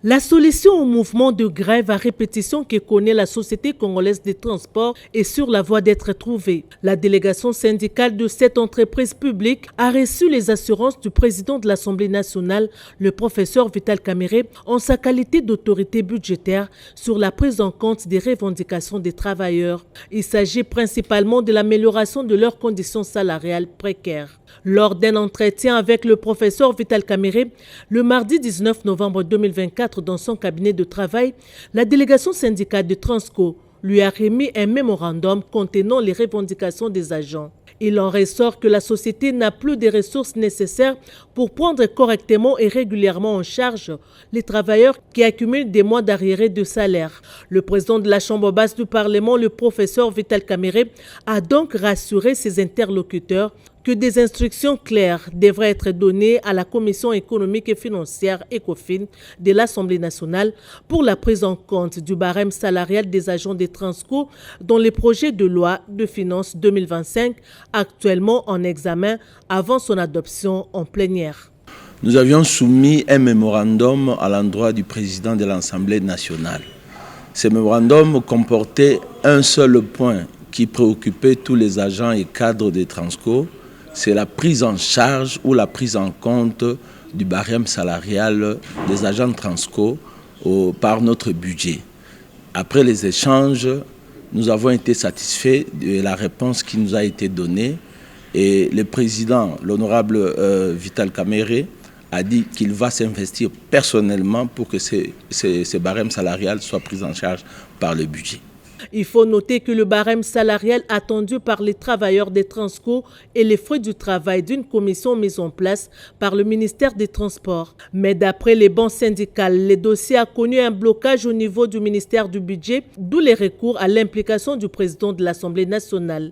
La solution au mouvement de grève à répétition que connaît la Société congolaise des transports est sur la voie d'être trouvée. La délégation syndicale de cette entreprise publique a reçu les assurances du président de l'Assemblée nationale, le professeur Vital Kamerhe, en sa qualité d'autorité budgétaire sur la prise en compte des revendications des travailleurs. Il s'agit principalement de l'amélioration de leurs conditions salariales précaires. Lors d'un entretien avec le professeur Vital Kamerhe, le mardi 19 novembre 2024, dans son cabinet de travail, la délégation syndicale de Transco lui a remis un mémorandum contenant les revendications des agents. Il en ressort que la société n'a plus de ressources nécessaires pour prendre correctement et régulièrement en charge les travailleurs qui accumulent des mois d'arriérés de salaire. Le président de la Chambre basse du Parlement, le professeur Vital Kamerhe, a donc rassuré ses interlocuteurs que des instructions claires devraient être données à la Commission économique et financière ECOFIN de l'Assemblée nationale pour la prise en compte du barème salarial des agents des Transco dans les projets de loi de finances 2025 actuellement en examen avant son adoption en plénière. Nous avions soumis un mémorandum à l'endroit du président de l'Assemblée nationale. Ce mémorandum comportait un seul point qui préoccupait tous les agents et cadres des Transco, c'est la prise en charge ou la prise en compte du barème salarial des agents Transco par notre budget. Après les échanges, nous avons été satisfaits de la réponse qui nous a été donnée et le président, l'honorable Vital Kamerhe, a dit qu'il va s'investir personnellement pour que ces barèmes salariales soient pris en charge par le budget. Il faut noter que le barème salarial attendu par les travailleurs des Transco est le fruit du travail d'une commission mise en place par le ministère des Transports. Mais d'après les bancs syndicales, le dossier a connu un blocage au niveau du ministère du Budget, d'où les recours à l'implication du président de l'Assemblée nationale.